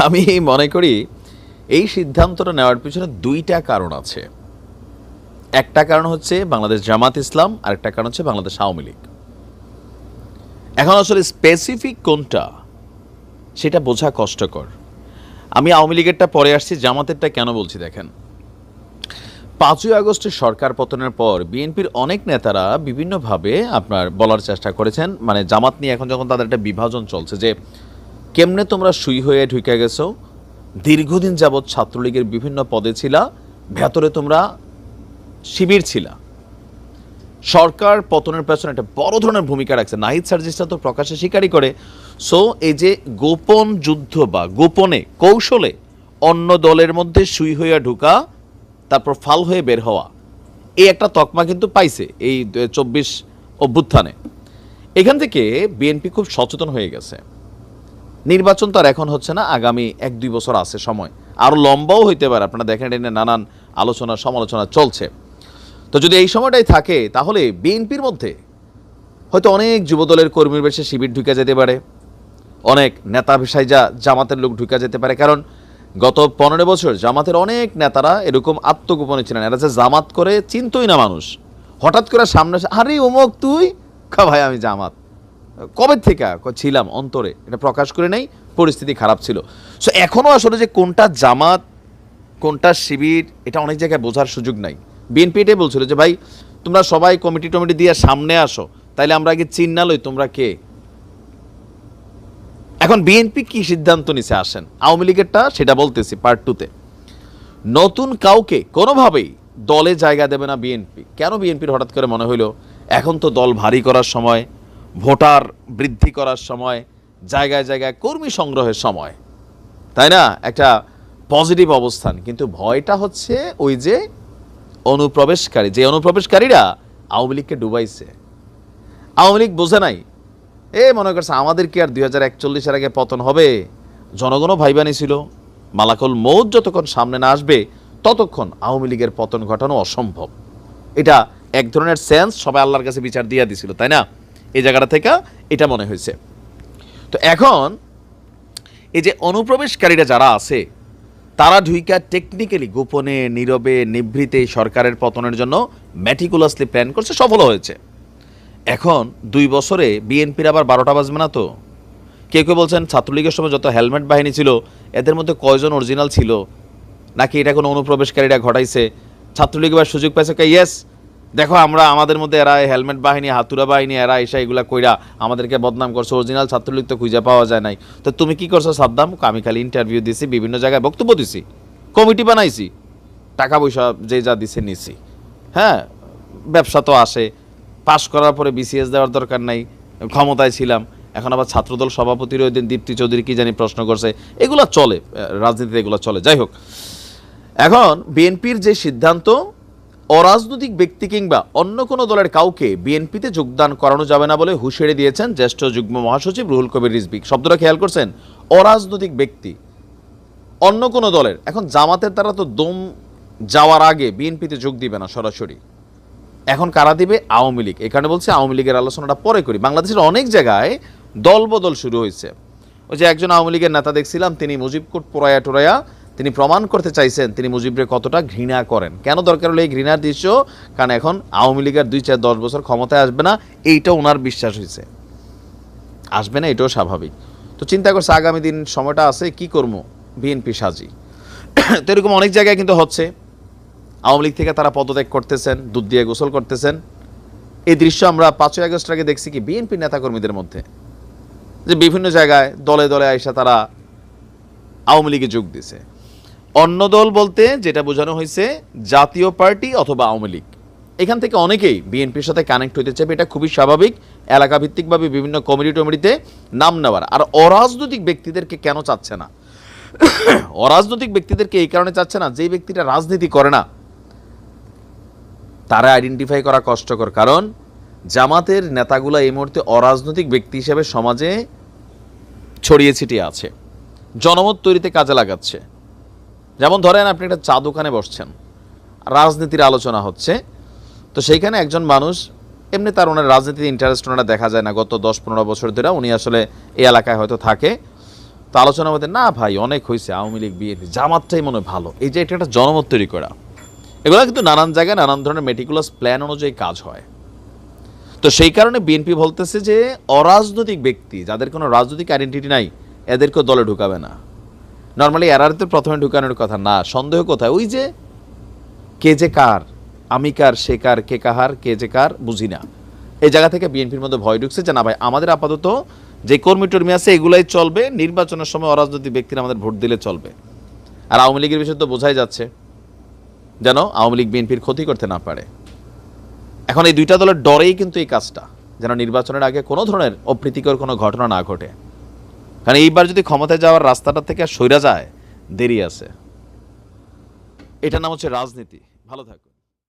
আমি মনে করি এই সিদ্ধান্তটা নেওয়ার পিছনে দুইটা কারণ আছে। একটা কারণ হচ্ছে বাংলাদেশ জামাত ইসলাম, আর একটা কারণ হচ্ছে বাংলাদেশ আওয়ামী লীগ। এখন আসলে স্পেসিফিক কোনটা সেটা বোঝা কষ্টকর। আমি আওয়ামী লীগেরটা পরে আসছি, জামাতেরটা কেন বলছি দেখেন। 5ই আগস্টের সরকার পতনের পর বিএনপির অনেক নেতারা বিভিন্নভাবে আপনার বলার চেষ্টা করেছেন, মানে জামাত নিয়ে এখন যখন তাদের একটা বিভাজন চলছে যে কেমনে তোমরা সুই হয়ে ঢুকে গেছো, দীর্ঘদিন যাবৎ ছাত্রলীগের বিভিন্ন পদে ছিলা, ভেতরে তোমরা শিবির ছিলা, সরকার পতনের পেছনে একটা বড় ধরনের ভূমিকা রাখছে। নাহিদ সার্জিসটা তো প্রকাশ্যে স্বীকারই করে। সো এই যে গোপন যুদ্ধ বা গোপনে কৌশলে অন্য দলের মধ্যে সুই হইয়া ঢুকা, তারপর ফাল হয়ে বের হওয়া, এই একটা তকমা কিন্তু পাইছে এই 24 অভ্যুত্থানে। এখান থেকে বিএনপি খুব সচেতন হয়ে গেছে। নির্বাচন তো আর এখন হচ্ছে না, আগামী 1-2 বছর আছে সময়, আরও লম্বাও হইতে পারে। আপনারা দেখেন এটা নিয়ে নানান আলোচনা সমালোচনা চলছে। তো যদি এই সময়টাই থাকে তাহলে বিএনপির মধ্যে হয়তো অনেক যুবদলের কর্মীর বেশে শিবির ঢুকে যেতে পারে, অনেক নেতা ভিসাই জামাতের লোক ঢুকে যেতে পারে। কারণ গত 15 বছর জামাতের অনেক নেতারা এরকম আত্মগোপনে ছিলেন। এরা যে জামাত করে চিনতই না মানুষ, হঠাৎ করে সামনে আরে অমুক তুই, ভাই আমি জামাত কবে থেকে ছিলাম অন্তরে, এটা প্রকাশ করে নেই, পরিস্থিতি খারাপ ছিল। সো এখনও আসলে যে কোনটা জামাত কোনটা শিবির এটা অনেক জায়গায় বোঝার সুযোগ নাই। বিএনপি এটাই বলছিল যে ভাই তোমরা সবাই কমিটি টমিটি দিয়ে সামনে আসো, তাইলে আমরা আগে চিন্না লই তোমরা কে। এখন বিএনপি কি সিদ্ধান্ত নিছে আসেন, আওয়ামী লীগেরটা সেটা বলতেছি পার্ট 2-তে। নতুন কাউকে কোনোভাবেই দলে জায়গা দেবে না বিএনপি। কেন বিএনপির হঠাৎ করে মনে হইল এখন তো দল ভারী করার সময়, ভোটার বৃদ্ধি করার সময়, জায়গায় জায়গায় কর্মী সংগ্রহের সময়, তাই না, একটা পজিটিভ অবস্থান। কিন্তু ভয়টা হচ্ছে ওই যে অনুপ্রবেশকারী, যে অনুপ্রবেশকারীরা আওয়ামী লীগকে ডুবাইছে। আওয়ামী লীগ বোঝে নাই, মনে করছে আমাদের কি আর 2041-এর আগে পতন হবে। জনগণও ভাইবানি ছিল মালাকুল মৌত যতক্ষণ সামনে না আসবে ততক্ষণ আওয়ামী লীগের পতন ঘটানো অসম্ভব। এটা এক ধরনের সেন্স সবাই আল্লাহর কাছে বিচার দিয়ে দিছিল, তাই না। এই জায়গাটা থেকে এটা মনে হয়েছে। তো এখন এই যে অনুপ্রবেশকারীরা যারা আছে তারা ঢুইকা টেকনিক্যালি গোপনে নীরবে নিভৃতে সরকারের পতনের জন্য ম্যাটিকুলাসলি প্ল্যান করছে, সফল হয়েছে। এখন 2 বছরে বিএনপির আবার 12টা বাজবে না তো। কেউ কেউ বলছেন ছাত্রলীগের সময় যত হেলমেট বাহিনী ছিল এদের মধ্যে কয়জন অরিজিনাল ছিল, নাকি এটা কোনো অনুপ্রবেশকারীরা ঘটাইছে। ছাত্রলীগ এবার সুযোগ পাইছে, ইয়েস দেখো আমরা আমাদের মধ্যে এরা হেলমেট বাহিনী হাতুরা বাহিনী এরা এসা এগুলা কইরা আমাদেরকে বদনাম করছে, অরিজিনাল ছাত্রলীগ তো খুঁজে পাওয়া যায় নাই। তো তুমি কি করছো সাদ্দাম? আমি খালি ইন্টারভিউ দিছি, বিভিন্ন জায়গায় বক্তব্য দিছি, কমিটি বানাইছি, টাকা পয়সা যে যা দিছে নিছি। হ্যাঁ, ব্যবসা তো আসে, পাশ করার পরে বিসিএস দেওয়ার দরকার নাই, ক্ষমতায় ছিলাম। এখন আবার ছাত্রদল সভাপতির ওই দিন দীপ্তি চৌধুরী কি জানি প্রশ্ন করছে, এগুলো চলে রাজনীতিতে, এগুলো চলে। যাই হোক, এখন বিএনপির যে সিদ্ধান্ত, অরাজনৈতিক ব্যক্তি কিংবা অন্য কোনো দলের কাউকে বিএনপিতে যোগদান করানো যাবে না বলে হুঁশিয়ারি দিয়েছেন জ্যেষ্ঠ যুগ্ম মহাসচিব রুহুল কবির রিজভী। শব্দটা খেয়াল করছেন, অরাজনৈতিক ব্যক্তি অন্য কোনো দলের। এখন জামাতের তারা তো দম যাওয়ার আগে বিএনপিতে যোগ দিবে না সরাসরি, এখন কারা দিবে? আওয়ামী লীগ। এখানে বলছে আওয়ামী লীগের আলোচনাটা পরে করি। বাংলাদেশের অনেক জায়গায় দল বদল শুরু হয়েছে। ওই যে একজন আওয়ামী লীগের নেতা দেখছিলাম, তিনি মুজিব কোট পোড়ায়া টোড়ায়া তিনি প্রমাণ করতে চাইছেন তিনি মুজিবরে কতটা ঘৃণা করেন। কেন দরকার হলো এই ঘৃণার দৃশ্য? কারণ এখন আওয়ামী লীগের 2-4-10 বছর ক্ষমতায় আসবে না, এইটা ওনার বিশ্বাস হয়েছে। আসবে না এটাও স্বাভাবিক। তো চিন্তা করছে আগামী দিন সময়টা আছে, কি করবো, বিএনপি সাজি। তো এরকম অনেক জায়গায় কিন্তু হচ্ছে, আওয়ামী লীগ থেকে তারা পদত্যাগ করতেছেন, দুধ দিয়ে গোসল করতেছেন। এই দৃশ্য আমরা 5ই আগস্ট আগে দেখছি কি বিএনপি নেতাকর্মীদের মধ্যে, যে বিভিন্ন জায়গায় দলে দলে আইসা তারা আওয়ামী লীগে যোগ দিছে। অন্য দল বলতে যেটা বোঝানো হয়েছে জাতীয় পার্টি অথবা আওয়ামী লীগ। এখান থেকে অনেকেই বিএনপির সাথে কানেক্ট হইতে চাইবে, এটা খুবই স্বাভাবিক। এলাকা ভিত্তিকভাবে বিভিন্ন কমিটি টমিটিতে নাম নেওয়ার। আর অরাজনৈতিক ব্যক্তিদেরকে কেন চাচ্ছে না? অরাজনৈতিক ব্যক্তিদেরকে এই কারণে চাচ্ছে না, যেই ব্যক্তিটা রাজনীতি করে না তারা আইডেন্টিফাই করা কষ্টকর। কারণ জামাতের নেতাগুলো এই মুহূর্তে অরাজনৈতিক ব্যক্তি হিসেবে সমাজে ছড়িয়ে ছিটিয়ে আছে, জনমত তৈরিতে কাজে লাগাচ্ছে। যেমন ধরেন আপনি একটা চা দোকানে বসছেন, রাজনীতির আলোচনা হচ্ছে, তো সেইখানে একজন মানুষ এমনি তার রাজনীতির ইন্টারেস্ট ওনারা দেখা যায় না, গত 10-15 বছর ধরে উনি আসলে এই এলাকায় হয়তো থাকে, তো আলোচনার মধ্যে না ভাই অনেক হয়েছে, আওয়ামী লীগ বিএনপি জামাতটাই মনে হয় ভালো, এই যে এটা একটা জনমত তৈরি করা, এগুলো কিন্তু নানান জায়গায় নানান ধরনের মেটিকুলাস প্ল্যান অনুযায়ী কাজ হয়। তো সেই কারণে বিএনপি বলতেছে যে অরাজনৈতিক ব্যক্তি যাদের কোনো রাজনৈতিক আইডেন্টিটি নাই এদেরকেও দলে ঢুকাবে না। নর্মালি এরারে তো প্রথমে ঢুকানোর কথা না, সন্দেহ কোথায়, ওই যে কে যে কার, আমি কার, সে কার, কে কাহার, কে যে কার বুঝি না, এই জায়গা থেকে বিএনপির মধ্যে ভয় ঢুকছে যে না ভাই আমাদের আপাতত যে কর্মী টর্মী আছে এগুলাই চলবে, নির্বাচনের সময় অরাজনৈতিক ব্যক্তিরা আমাদের ভোট দিলে চলবে। আর আওয়ামী লীগের বিষয় তো বোঝাই যাচ্ছে যেন আওয়ামী লীগ বিএনপির ক্ষতি করতে না পারে। এখন এই দুইটা দলের ডরেই কিন্তু এই কাজটা, যেন নির্বাচনের আগে কোনো ধরনের অপ্রীতিকর কোনো ঘটনা না ঘটে। কারণ এইবার যদি ক্ষমতায় যাওয়ার রাস্তাটা থেকে সইরা যায় দেরি আছে। এটার নাম হচ্ছে রাজনীতি। ভালো থাকুন।